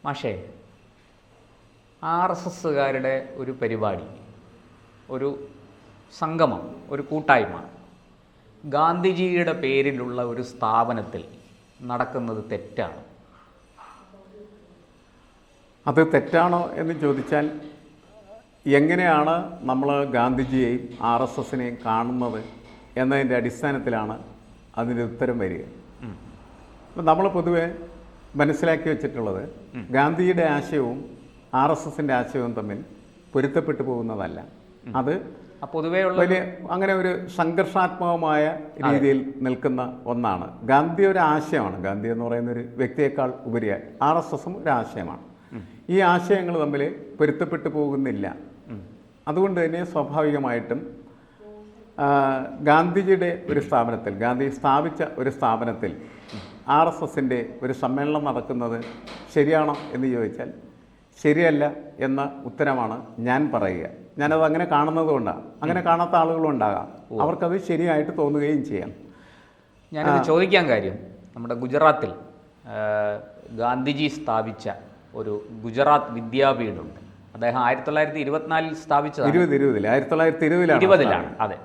മാഷേ, RSSകാരുടെ ഒരു പരിപാടി, ഒരു സംഗമം, ഒരു കൂട്ടായ്മ ഗാന്ധിജിയുടെ പേരിലുള്ള ഒരു സ്ഥാപനത്തിൽ നടക്കുന്നത് തെറ്റാണ്. അത് തെറ്റാണോ എന്ന് ചോദിച്ചാൽ എങ്ങനെയാണ് നമ്മൾ ഗാന്ധിജിയെയും RSSനെയും കാണുന്നത് എന്നതിൻ്റെ അടിസ്ഥാനത്തിലാണ് അതിൻ്റെ ഉത്തരം വരിക. അപ്പം നമ്മൾ പൊതുവെ മനസ്സിലാക്കി വെച്ചിട്ടുള്ളത് ഗാന്ധിജിയുടെ ആശയവും RSSൻ്റെ ആശയവും തമ്മിൽ പൊരുത്തപ്പെട്ടു പോകുന്നതല്ല. അത് പൊതുവേ വലിയ അങ്ങനെ ഒരു സംഘർഷാത്മകമായ രീതിയിൽ നിൽക്കുന്ന ഒന്നാണ്. ഗാന്ധി ഒരു ആശയമാണ്. ഗാന്ധി എന്ന് പറയുന്ന ഒരു വ്യക്തിയേക്കാൾ ഉപരിയായി RSSും ഒരു ആശയമാണ്. ഈ ആശയങ്ങൾ തമ്മിൽ പൊരുത്തപ്പെട്ടു പോകുന്നില്ല. അതുകൊണ്ട് തന്നെ സ്വാഭാവികമായിട്ടും ഗാന്ധിജിയുടെ ഒരു സ്ഥാപനത്തിൽ, ഗാന്ധി സ്ഥാപിച്ച ഒരു സ്ഥാപനത്തിൽ RSSൻ്റെ ഒരു സമ്മേളനം നടക്കുന്നത് ശരിയാണോ എന്ന് ചോദിച്ചാൽ ശരിയല്ല എന്ന ഉത്തരമാണ് ഞാൻ പറയുക. ഞാനത് അങ്ങനെ കാണുന്നത് കൊണ്ടാണ്. അങ്ങനെ കാണാത്ത ആളുകളും ഉണ്ടാകാം, അവർക്കത് ശരിയായിട്ട് തോന്നുകയും ചെയ്യാം. ഞാനിത് ചോദിക്കാൻ കാര്യം, നമ്മുടെ ഗുജറാത്തിൽ ഗാന്ധിജി സ്ഥാപിച്ച ഒരു ഗുജറാത്ത് വിദ്യാപീഠമുണ്ട്. അദ്ദേഹം 1924 സ്ഥാപിച്ചതാണ്. 1920 അതെ.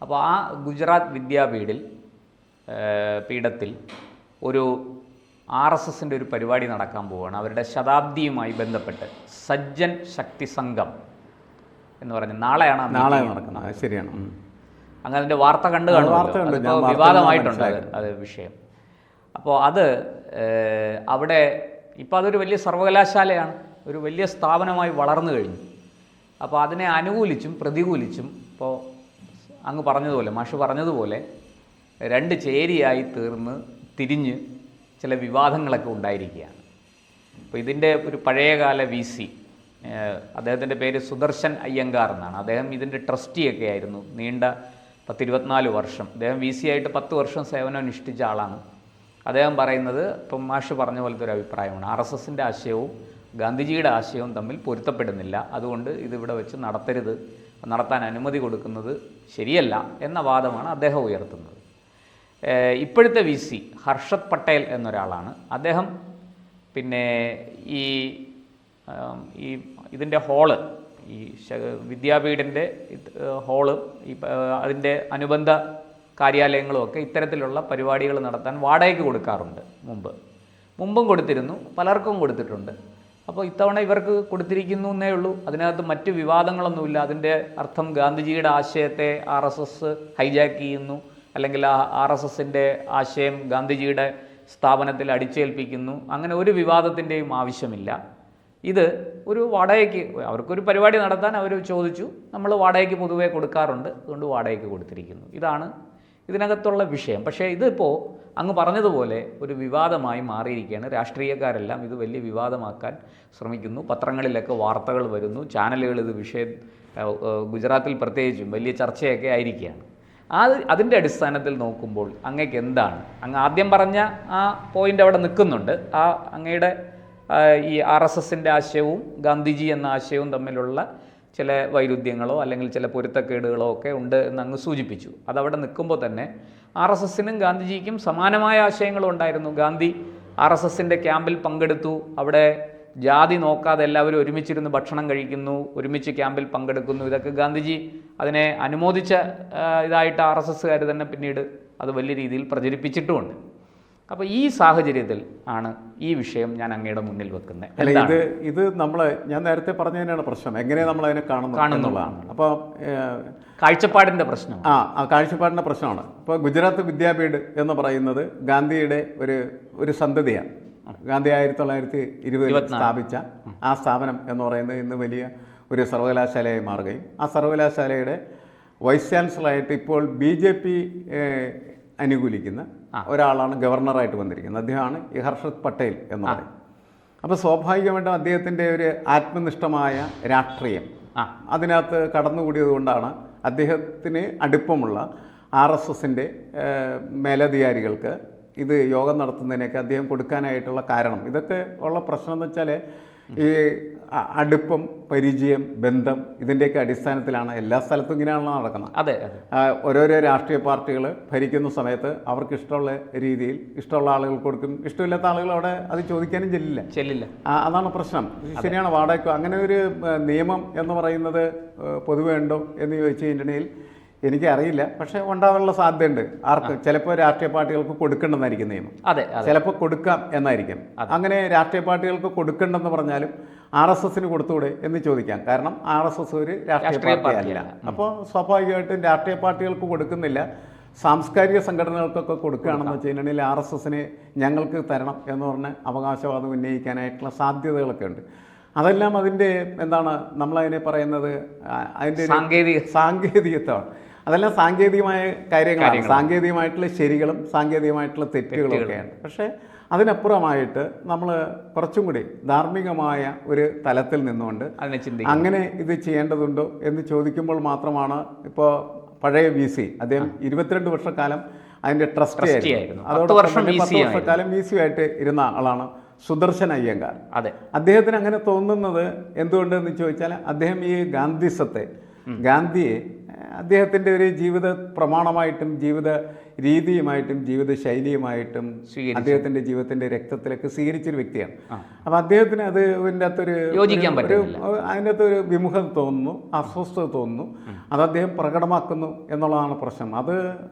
അപ്പോൾ ആ ഗുജറാത്ത് പീഠത്തിൽ ഒരു RSSൻ്റെ ഒരു പരിപാടി നടക്കാൻ പോവുകയാണ്. അവരുടെ ശതാബ്ദിയുമായി ബന്ധപ്പെട്ട് സജ്ജൻ ശക്തി സംഘം എന്ന് പറഞ്ഞ് നാളെയാണ് നടക്കുന്നത്. ശരിയാണ്. അങ്ങനെ അതിൻ്റെ വാർത്ത കണ്ടു കാണുമല്ലോ. വിവാദമായിട്ടുണ്ട് അത് വിഷയം. അപ്പോൾ അത് അവിടെ ഇപ്പോൾ അതൊരു വലിയ സർവകലാശാലയാണ്, ഒരു വലിയ സ്ഥാപനമായി വളർന്നു കഴിഞ്ഞു. അപ്പോൾ അതിനെ അനുകൂലിച്ചും പ്രതികൂലിച്ചും ഇപ്പോൾ അങ്ങ് പറഞ്ഞതുപോലെ, മാഷ് പറഞ്ഞതുപോലെ രണ്ട് ചേരിയായി തിരിഞ്ഞ് ചില വിവാദങ്ങളൊക്കെ ഉണ്ടായിരിക്കുകയാണ്. അപ്പോൾ ഇതിൻ്റെ ഒരു പഴയകാല VC, അദ്ദേഹത്തിൻ്റെ പേര് സുദർശൻ അയ്യങ്കാർ എന്നാണ്. അദ്ദേഹം ഇതിൻ്റെ ട്രസ്റ്റിയൊക്കെ ആയിരുന്നു നീണ്ട 10-24 വർഷം. അദ്ദേഹം VC ആയിട്ട് 10 വർഷം സേവനം അനുഷ്ഠിച്ച ആളാണ്. അദ്ദേഹം പറയുന്നത് ഇപ്പം മാഷ് പറഞ്ഞ പോലത്തെ ഒരു അഭിപ്രായമാണ്. RSSൻ്റെ ആശയവും ഗാന്ധിജിയുടെ ആശയവും തമ്മിൽ പൊരുത്തപ്പെടുന്നില്ല, അതുകൊണ്ട് ഇതിവിടെ വെച്ച് നടത്താൻ അനുമതി കൊടുക്കുന്നത് ശരിയല്ല എന്ന വാദമാണ് അദ്ദേഹം ഉയർത്തുന്നത്. ഇപ്പോഴത്തെ VC ഹർഷത് പട്ടേൽ എന്നൊരാളാണ്. അദ്ദേഹം പിന്നെ ഇതിൻ്റെ ഹോള്, ഈ വിദ്യാപീഠൻ്റെ ഹോള്, അതിൻ്റെ അനുബന്ധ കാര്യാലയങ്ങളുമൊക്കെ ഇത്തരത്തിലുള്ള പരിപാടികൾ നടത്താൻ വാടകയ്ക്ക് കൊടുക്കാറുണ്ട്. മുമ്പും കൊടുത്തിരുന്നു, പലർക്കും കൊടുത്തിട്ടുണ്ട്. അപ്പോൾ ഇത്തവണ ഇവർക്ക് കൊടുത്തിരിക്കുന്നു എന്നേ ഉള്ളൂ. അതിനകത്ത് മറ്റ് വിവാദങ്ങളൊന്നുമില്ല. അതിൻ്റെ അർത്ഥം ഗാന്ധിജിയുടെ ആശയത്തെ RSS ഹൈജാക്ക് ചെയ്യുന്നു, അല്ലെങ്കിൽ RSSൻ്റെ ആശയം ഗാന്ധിജിയുടെ സ്ഥാപനത്തിൽ അടിച്ചേൽപ്പിക്കുന്നു, അങ്ങനെ ഒരു വിവാദത്തിൻ്റെയും ആവശ്യമില്ല. ഇത് ഒരു വാടകയ്ക്ക്, അവർക്കൊരു പരിപാടി നടത്താൻ അവർ ചോദിച്ചു, നമ്മൾ വാടകയ്ക്ക് പൊതുവേ കൊടുക്കാറുണ്ട്, അതുകൊണ്ട് വാടകയ്ക്ക് കൊടുത്തിരിക്കുന്നു. ഇതാണ് ഇതിനകത്തുള്ള വിഷയം. പക്ഷേ ഇതിപ്പോൾ അങ്ങ് പറഞ്ഞതുപോലെ ഒരു വിവാദമായി മാറിയിരിക്കുകയാണ്. രാഷ്ട്രീയക്കാരെല്ലാം ഇത് വലിയ വിവാദമാക്കാൻ ശ്രമിക്കുന്നു. പത്രങ്ങളിലൊക്കെ വാർത്തകൾ വരുന്നു, ചാനലുകൾ ഇത് ഗുജറാത്തിൽ പ്രത്യേകിച്ചും വലിയ ചർച്ചയൊക്കെ ആയിരിക്കുകയാണ്. അതിൻ്റെ അടിസ്ഥാനത്തിൽ നോക്കുമ്പോൾ അങ്ങേക്ക് എന്താണ്, അങ്ങ് ആദ്യം പറഞ്ഞ ആ പോയിൻ്റ് അവിടെ നിൽക്കുന്നുണ്ട്. അങ്ങയുടെ ഈ RSSൻ്റെ ആശയവും ഗാന്ധിജി എന്ന ആശയവും തമ്മിലുള്ള ചില വൈരുദ്ധ്യങ്ങളോ അല്ലെങ്കിൽ ചില പൊരുത്തക്കേടുകളോ ഒക്കെ ഉണ്ട് എന്ന് അങ്ങ് സൂചിപ്പിച്ചു. അതവിടെ നിൽക്കുമ്പോൾ തന്നെ RSSനും ഗാന്ധിജിക്കും സമാനമായ ആശയങ്ങളും ഉണ്ടായിരുന്നു. ഗാന്ധി RSSൻ്റെ ക്യാമ്പിൽ പങ്കെടുത്തു. അവിടെ ജാതി നോക്കാതെ എല്ലാവരും ഒരുമിച്ചിരുന്ന് ഭക്ഷണം കഴിക്കുന്നു, ഒരുമിച്ച് ക്യാമ്പിൽ പങ്കെടുക്കുന്നു. ഇതൊക്കെ ഗാന്ധിജി അതിനെ അനുമോദിച്ച ഇതായിട്ട് RSSകാർ തന്നെ പിന്നീട് അത് വലിയ രീതിയിൽ പ്രചരിപ്പിച്ചിട്ടുമുണ്ട്. അപ്പോൾ ഈ സാഹചര്യത്തിൽ ആണ് ഈ വിഷയം ഞാൻ അങ്ങയുടെ മുന്നിൽ വെക്കുന്നത്. അല്ല, ഇത് ഞാൻ നേരത്തെ പറഞ്ഞതിനാണ് പ്രശ്നം, എങ്ങനെ നമ്മൾ അതിനെ കാണുന്നുള്ളതാണ്. അപ്പോൾ കാഴ്ചപ്പാടിൻ്റെ പ്രശ്നം, കാഴ്ചപ്പാടിൻ്റെ പ്രശ്നമാണ്. ഇപ്പോൾ ഗുജറാത്ത് വിദ്യാപീഠ് എന്ന് പറയുന്നത് ഗാന്ധിയുടെ ഒരു സന്തതിയാണ്. ഗാന്ധി 1920 സ്ഥാപിച്ച ആ സ്ഥാപനം എന്ന് പറയുന്നത് ഇന്ന് വലിയ ഒരു സർവകലാശാലയായി മാറുകയും ആ സർവകലാശാലയുടെ വൈസ് ചാൻസലറായിട്ട് ഇപ്പോൾ BJP അനുകൂലിക്കുന്ന ഒരാളാണ് ഗവർണറായിട്ട് വന്നിരിക്കുന്നത്. അദ്ദേഹമാണ് ഈ ഹർഷത് പട്ടേൽ എന്ന് പറയും. അപ്പോൾ സ്വാഭാവികമായിട്ടും അദ്ദേഹത്തിൻ്റെ ഒരു ആത്മനിഷ്ഠമായ രാഷ്ട്രീയം അതിനകത്ത് കടന്നുകൂടിയത് കൊണ്ടാണ് അദ്ദേഹത്തിന് അടുപ്പമുള്ള RSSൻ്റെ മേലധികാരികൾക്ക് ഇത് യോഗം നടത്തുന്നതിനൊക്കെ അദ്ദേഹം കൊടുക്കാനായിട്ടുള്ള കാരണം. ഇതൊക്കെ ഉള്ള പ്രശ്നം എന്ന് വെച്ചാൽ ഈ അടുപ്പം, പരിചയം, ബന്ധം ഇതിൻ്റെയൊക്കെ അടിസ്ഥാനത്തിലാണ് എല്ലാ സ്ഥലത്തും ഇങ്ങനെയാണല്ലോ നടക്കുന്നത്. അതെ. ഓരോരോ രാഷ്ട്രീയ പാർട്ടികൾ ഭരിക്കുന്ന സമയത്ത് അവർക്ക് ഇഷ്ടമുള്ള രീതിയിൽ ഇഷ്ടമുള്ള ആളുകൾ കൊടുക്കും, ഇഷ്ടമില്ലാത്ത ആളുകൾ അവിടെ അത് ചോദിക്കാനും ചെല്ലില്ല. അതാണ് പ്രശ്നം. ശരിയാണ്. വാടക അങ്ങനെ ഒരു നിയമം എന്ന് പറയുന്നത് പൊതുവെ ഉണ്ടോ എന്ന് ചോദിച്ചു കഴിഞ്ഞിട്ടുണ്ടെങ്കിൽ എനിക്കറിയില്ല. പക്ഷേ ഉണ്ടാവാനുള്ള സാധ്യതയുണ്ട്. ആർക്ക് ചിലപ്പോൾ രാഷ്ട്രീയ പാർട്ടികൾക്ക് കൊടുക്കേണ്ടെന്നായിരിക്കും നിയമം, ചിലപ്പോൾ കൊടുക്കാം എന്നായിരിക്കും. അങ്ങനെ രാഷ്ട്രീയ പാർട്ടികൾക്ക് കൊടുക്കേണ്ടെന്ന് പറഞ്ഞാലും RSSന് കൊടുത്തുകൂടെ എന്ന് ചോദിക്കാം. കാരണം RSS ഒരു രാഷ്ട്രീയ പാർട്ടിയല്ല. അപ്പോൾ സ്വാഭാവികമായിട്ടും രാഷ്ട്രീയ പാർട്ടികൾക്ക് കൊടുക്കുന്നില്ല, സാംസ്കാരിക സംഘടനകൾക്കൊക്കെ കൊടുക്കുകയാണെന്ന് വെച്ച് കഴിഞ്ഞാൽ RSSന് ഞങ്ങൾക്ക് തരണം എന്ന് പറഞ്ഞ് അവകാശവാദം ഉന്നയിക്കാനായിട്ടുള്ള സാധ്യതകളൊക്കെ ഉണ്ട്. അതെല്ലാം അതിൻ്റെ എന്താണ് നമ്മളതിനെ പറയുന്നത്, അതിൻ്റെ സാങ്കേതികത്വമാണ്. അതെല്ലാം സാങ്കേതികമായ കാര്യങ്ങളാണ്. സാങ്കേതികമായിട്ടുള്ള ശരികളും സാങ്കേതികമായിട്ടുള്ള തെറ്റുകളും ഒക്കെയാണ്. പക്ഷേ അതിനപ്പുറമായിട്ട് നമ്മൾ കുറച്ചും കൂടി ധാർമ്മികമായ ഒരു തലത്തിൽ നിന്നുകൊണ്ട് അങ്ങനെ ഇത് ചെയ്യേണ്ടതുണ്ടോ എന്ന് ചോദിക്കുമ്പോൾ മാത്രമാണ്. ഇപ്പോൾ പഴയ VC അദ്ദേഹം 22 വർഷക്കാലം അതിൻ്റെ ട്രസ്റ്റി ആയിരുന്നു. അതോടൊപ്പം 10 വർഷക്കാലം VC ആയിട്ട് ഇരുന്ന ആളാണ് സുദർശൻ അയ്യങ്കാർ. അദ്ദേഹത്തിന് അങ്ങനെ തോന്നുന്നത് എന്തുകൊണ്ടെന്ന് ചോദിച്ചാൽ അദ്ദേഹം ഈ ഗാന്ധിയെ അദ്ദേഹത്തിൻ്റെ ഒരു ജീവിത പ്രമാണമായിട്ടും ജീവിത രീതിയുമായിട്ടും ജീവിത ശൈലിയുമായിട്ടും അദ്ദേഹത്തിൻ്റെ ജീവിതത്തിൻ്റെ രക്തത്തിലേക്ക് സ്വീകരിച്ചൊരു വ്യക്തിയാണ്. അപ്പം അദ്ദേഹത്തിന് അത് അതിൻ്റെ അകത്തൊരു അതിൻ്റെ അകത്തൊരു വിമുഖത തോന്നുന്നു, അസ്വസ്ഥത തോന്നുന്നു. അത് അദ്ദേഹം പ്രകടമാക്കുന്നു എന്നുള്ളതാണ് പ്രശ്നം. അത്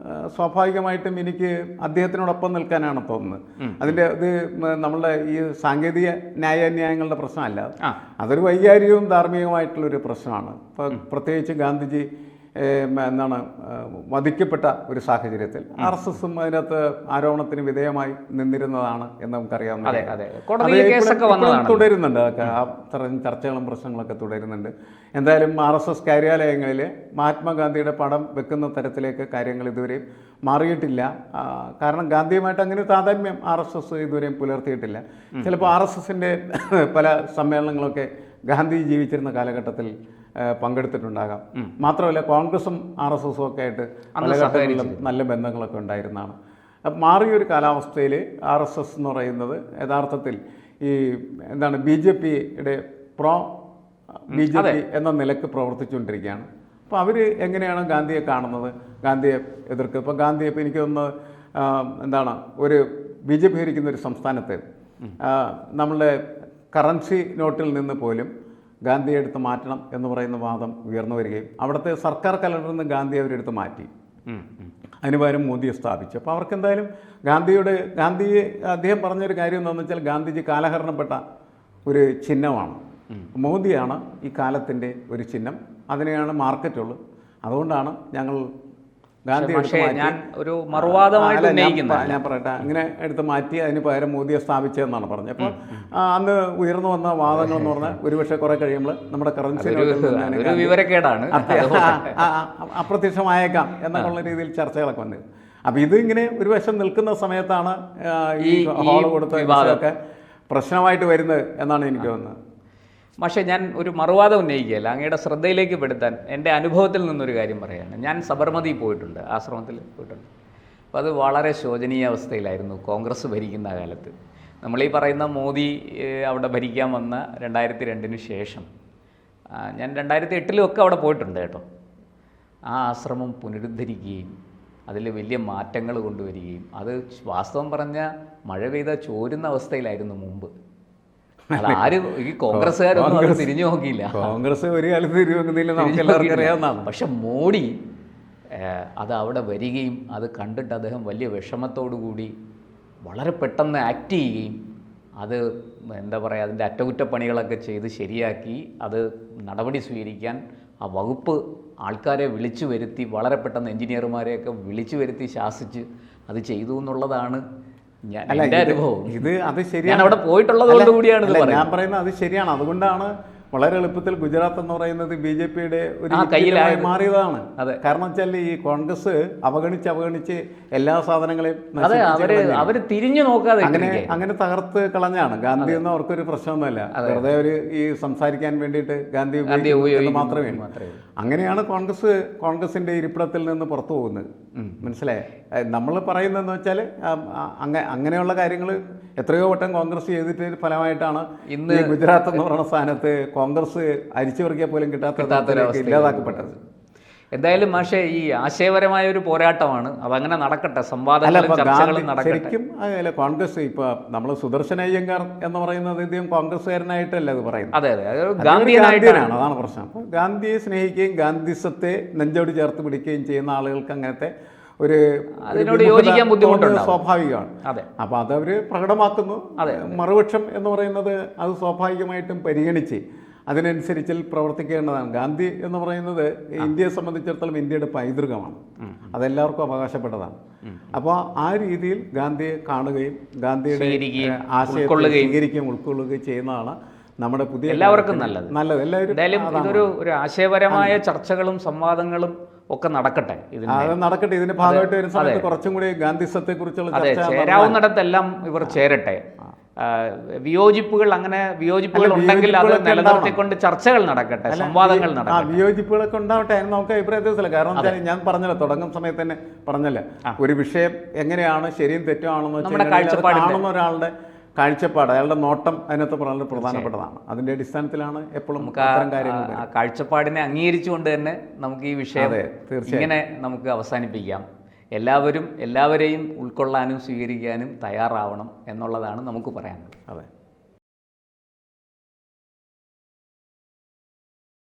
സ്വാഭാവികമായിട്ടും എനിക്ക് അദ്ദേഹത്തിനോടൊപ്പം നിൽക്കാനാണ് തോന്നുന്നത്. അതിൻ്റെ ഇത് നമ്മളുടെ ഈ സാങ്കേതിക ന്യായാന്യായങ്ങളുടെ പ്രശ്നമല്ല, അതൊരു വൈകാരികവും ധാർമ്മികമായിട്ടുള്ളൊരു പ്രശ്നമാണ്. ഇപ്പം പ്രത്യേകിച്ച് ഗാന്ധിജി വധിക്കപ്പെട്ട ഒരു സാഹചര്യത്തിൽ RSSും അതിനകത്ത് ആരോപണത്തിന് വിധേയമായി നിന്നിരുന്നതാണ് എന്ന് നമുക്കറിയാവുന്ന തുടരുന്നുണ്ട്. അത്തരം ചർച്ചകളും പ്രശ്നങ്ങളൊക്കെ തുടരുന്നുണ്ട്. എന്തായാലും RSS കാര്യാലയങ്ങളിൽ മഹാത്മാഗാന്ധിയുടെ പടം വെക്കുന്ന തരത്തിലേക്ക് കാര്യങ്ങൾ ഇതുവരെയും മാറിയിട്ടില്ല. കാരണം ഗാന്ധിയുമായിട്ട് അങ്ങനെ താതാത്മ്യം RSS ഇതുവരെയും പുലർത്തിയിട്ടില്ല. ചിലപ്പോൾ RSSൻ്റെ പല സമ്മേളനങ്ങളൊക്കെ ഗാന്ധി ജീവിച്ചിരുന്ന കാലഘട്ടത്തിൽ പങ്കെടുത്തിട്ടുണ്ടാകാം. മാത്രമല്ല കോൺഗ്രസും RSSും ഒക്കെ ആയിട്ട് പല ഘട്ടങ്ങളിലും നല്ല ബന്ധങ്ങളൊക്കെ ഉണ്ടായിരുന്നതാണ്. മാറിയൊരു കാലാവസ്ഥയിൽ RSS എന്ന് പറയുന്നത് യഥാർത്ഥത്തിൽ ഈ എന്താണ് BJPയുടെ BJP എന്ന നിലക്ക് പ്രവർത്തിച്ചുകൊണ്ടിരിക്കുകയാണ്. അപ്പോൾ അവർ എങ്ങനെയാണ് ഗാന്ധിയെ കാണുന്നത്, ഗാന്ധിയെ എതിർക്കുക. ഇപ്പോൾ ഗാന്ധിയെ ഇപ്പോൾ എനിക്ക് തോന്നുന്നത് എന്താണ് ഒരു BJP ഭരിക്കുന്ന ഒരു സംസ്ഥാനത്ത് നമ്മളുടെ കറൻസി നോട്ടിൽ നിന്ന് പോലും ഗാന്ധിയെ എടുത്ത് മാറ്റണം എന്ന് പറയുന്ന വാദം ഉയർന്നു വരികയും അവിടുത്തെ സർക്കാർ കലണ്ടറിൽ നിന്ന് ഗാന്ധി അവരെടുത്ത് മാറ്റി അതിന് പകരം മോദിയെ സ്ഥാപിച്ചു. അപ്പോൾ അവർക്ക് എന്തായാലും ഗാന്ധിയെ അദ്ദേഹം പറഞ്ഞൊരു കാര്യം എന്താണെന്ന് വെച്ചാൽ ഗാന്ധിജി കാലഹരണപ്പെട്ട ഒരു ചിഹ്നമാണ്. മോദിയാണ് ഈ കാലത്തിൻ്റെ ഒരു ചിഹ്നം, അതിനെയാണ് മാർക്കറ്റുള്ളൂ. അതുകൊണ്ടാണ് ഞങ്ങൾ ഗാന്ധി ഞാൻ ഒരു മറുവാദമായിട്ട് ഞാൻ പറയട്ടെ അങ്ങനെ എടുത്ത് മാറ്റി അതിന് പകരം മോദിയെ സ്ഥാപിച്ചതെന്നാണ് പറഞ്ഞത്. അപ്പോൾ അന്ന് ഉയർന്നു വന്ന വാദങ്ങൾ എന്ന് പറഞ്ഞാൽ ഒരുപക്ഷെ കുറെ കഴിയുമ്പോൾ നമ്മുടെ കറൻസി വിവരക്കേടാണ് അപ്രത്യക്ഷമായേക്കാം എന്നുള്ള രീതിയിൽ ചർച്ചകളൊക്കെ വന്നത്. അപ്പം ഇത് ഇങ്ങനെ ഒരു വശം നിൽക്കുന്ന സമയത്താണ് ഈ ഹോള് കൊടുത്ത വിവാദമൊക്കെ പ്രശ്നമായിട്ട് വരുന്നത് എന്നാണ് എനിക്ക് തോന്നുന്നത്. പക്ഷേ ഞാൻ ഒരു മറുവാദം ഉന്നയിക്കുകയല്ല, അങ്ങയുടെ ശ്രദ്ധയിലേക്ക് പെടുത്താൻ എൻ്റെ അനുഭവത്തിൽ നിന്നൊരു കാര്യം പറയുകയാണ്. ഞാൻ സബർമതി പോയിട്ടുണ്ട്, ആശ്രമത്തിൽ പോയിട്ടുണ്ട്. അപ്പോൾ അത് വളരെ ശോചനീയ അവസ്ഥയിലായിരുന്നു കോൺഗ്രസ് ഭരിക്കുന്ന കാലത്ത്. നമ്മളീ പറയുന്ന മോദി അവിടെ ഭരിക്കാൻ വന്ന 2002 ശേഷം ഞാൻ 2008 അവിടെ പോയിട്ടുണ്ട് കേട്ടോ. ആ ആശ്രമം പുനരുദ്ധരിക്കുകയും അതിൽ വലിയ മാറ്റങ്ങൾ കൊണ്ടുവരികയും അത് വാസ്തവം പറഞ്ഞാൽ മഴ പെയ്താൽ ചോരുന്ന അവസ്ഥയിലായിരുന്നു മുമ്പ്. ആരും ഈ കോൺഗ്രസ്സുകാരൊന്നും അത് തിരിഞ്ഞു നോക്കിയില്ല. കോൺഗ്രസ് ഒരു കാലത്ത് തിരിഞ്ഞു നമുക്കെല്ലാവർക്കും അറിയാവുന്നതാണ്. പക്ഷെ മോഡി അത് അവിടെ വരികയും അത് കണ്ടിട്ട് അദ്ദേഹം വലിയ വിഷമത്തോടു കൂടി വളരെ പെട്ടെന്ന് ആക്ട് ചെയ്യുകയും അത് എന്താ പറയുക അതിൻ്റെ അറ്റകുറ്റപ്പണികളൊക്കെ ചെയ്ത് ശരിയാക്കി അത് നടപടി സ്വീകരിക്കാൻ ആ വകുപ്പ് ആൾക്കാരെ വിളിച്ചു വരുത്തി വളരെ പെട്ടെന്ന് എഞ്ചിനീയർമാരെയൊക്കെ വിളിച്ചു വരുത്തി ശാസിച്ച് അത് ചെയ്തു എന്നുള്ളതാണ് എൻ്റെ അനുഭവം. അത് ശരിയാണ്, അവിടെ പോയിട്ടുള്ളത് കൊണ്ട് കൂടിയാണ് ഞാൻ പറയുന്നത്. അത് ശരിയാണ്. അതുകൊണ്ടാണ് വളരെ എളുപ്പത്തിൽ ഗുജറാത്ത് എന്ന് പറയുന്നത് BJPയുടെ ഒരു കയ്യിലായി മാറിയതാണ്. കാരണം വെച്ചാൽ ഈ കോൺഗ്രസ് അവഗണിച്ച് എല്ലാ സാധനങ്ങളെയും അവര് തിരിഞ്ഞു നോക്കാതെ അങ്ങനെ തകർത്ത് കളഞ്ഞാണ്. ഗാന്ധി ഒന്നും അവർക്കൊരു പ്രശ്നമൊന്നുമല്ല, വെറുതെ ഒരു ഈ സംസാരിക്കാൻ വേണ്ടിയിട്ട് ഗാന്ധി ഉപയോഗിക്കുന്നത് മാത്രമേ. അങ്ങനെയാണ് കോൺഗ്രസിന്റെ ഇരിപ്പിടത്തിൽ നിന്ന് പുറത്തു പോകുന്നത്. മനസ്സിലായേ? നമ്മൾ പറയുന്നതെന്ന് വെച്ചാൽ അങ്ങനെയുള്ള കാര്യങ്ങൾ എത്രയോ വട്ടം കോൺഗ്രസ് ചെയ്തിട്ട് ഫലമായിട്ടാണ് ഇന്ന് ഗുജറാത്ത് എന്ന് പറയുന്ന സ്ഥാനത്ത് കോൺഗ്രസ് അരിച്ചുപറിക്കാൻ പോലും കിട്ടാത്ത ഇല്ലാതാക്കപ്പെട്ടത്. എന്തായാലും മാഷെ ഈ ആശയപരമായ ഒരു പോരാട്ടമാണ്, അതങ്ങനെ നടക്കട്ടെ, സംവാദങ്ങളും ചർച്ചകളും നടക്കട്ടെ. ശരിക്കും അല്ല, കോൺഗ്രസ് ഇപ്പൊ നമ്മൾ സുദർശൻ അയ്യങ്കാർ എന്ന് പറയുന്നത് ഇദ്ദേഹം കോൺഗ്രസ്സുകാരനായിട്ടല്ല അത് പറയുന്നത്. അതെ അതെ, ഗാന്ധിയനാണ്, അതാണ് പ്രശ്നം. അപ്പോൾ ഗാന്ധിയെ സ്നേഹിക്കുകയും ഗാന്ധിസത്തെ നെഞ്ചോട് ചേർത്ത് പിടിക്കുകയും ചെയ്യുന്ന ആളുകൾക്ക് അങ്ങനത്തെ ഒരു അതിനോട് യോജിക്കാൻ ബുദ്ധിമുട്ടുണ്ട്, സ്വാഭാവികമാണ്. അതെ, അപ്പോൾ അതവർ പ്രകടമാക്കുന്നു. മറുപക്ഷം എന്ന് പറയുന്നത് അത് സ്വാഭാവികമായിട്ടും പരിഗണിച്ച് അതിനനുസരിച്ച് പ്രവർത്തിക്കേണ്ടതാണ്. ഗാന്ധി എന്ന് പറയുന്നത് ഇന്ത്യയെ സംബന്ധിച്ചിടത്തോളം ഇന്ത്യയുടെ പൈതൃകമാണ്, അതെല്ലാവർക്കും അവകാശപ്പെട്ടതാണ്. അപ്പോൾ ആ രീതിയിൽ ഗാന്ധിയെ കാണുകയും ഗാന്ധിയുടെ ആശയത്തെ സ്വീകരിക്കുകയും ഉൾക്കൊള്ളുകയും ചെയ്യുന്നതാണ് നമ്മുടെ പുതിയ എല്ലാവർക്കും നല്ലത്. എല്ലാവരും ഇതൊരു ആശയപരമായ ചർച്ചകളും സംവാദങ്ങളും ഒക്കെ നടക്കട്ടെ. അത് നടക്കട്ടെ. ഇതിന്റെ ഭാഗമായിട്ട് വരുന്ന സമയത്ത് കുറച്ചും കൂടി ഗാന്ധിസത്തെ കുറിച്ചുള്ള ചേരാവുന്നിടത്തെല്ലാം ഇവർ ചേരട്ടെ. വിയോജിപ്പുകൾ ഉണ്ടെങ്കിൽ അത് നിലനിർത്തിക്കൊണ്ട് ചർച്ചകൾ നടക്കട്ടെ, സംവാദങ്ങൾ നടക്കട്ടെ. വിയോജിപ്പുകളൊക്കെ ഉണ്ടാവട്ടെ, നമുക്ക് അഭിപ്രായത്തില്ല. കാരണം ഞാൻ പറഞ്ഞല്ലോ, തുടങ്ങുന്ന സമയത്ത് തന്നെ പറഞ്ഞല്ലോ, ഒരു വിഷയം എങ്ങനെയാണ് ശരിയും തെറ്റുമാണെന്ന് വെച്ചാൽ കാണുന്ന ഒരാളുടെ കാഴ്ചപ്പാട്, അയാളുടെ നോട്ടം അതിനകത്ത് വളരെ പ്രധാനപ്പെട്ടതാണ്. അതിന്റെ അടിസ്ഥാനത്തിലാണ് എപ്പോഴും കാര്യങ്ങൾ. കാഴ്ചപ്പാടിനെ അംഗീകരിച്ചുകൊണ്ട് തന്നെ നമുക്ക് ഈ വിഷയം ഇങ്ങനെ നമുക്ക് അവസാനിപ്പിക്കാം. എല്ലാവരെയും ഉൾക്കൊള്ളാനും സ്വീകരിക്കാനും തയ്യാറാവണം എന്നുള്ളതാണ് നമുക്ക് പറയാനുള്ളത്. അതെ.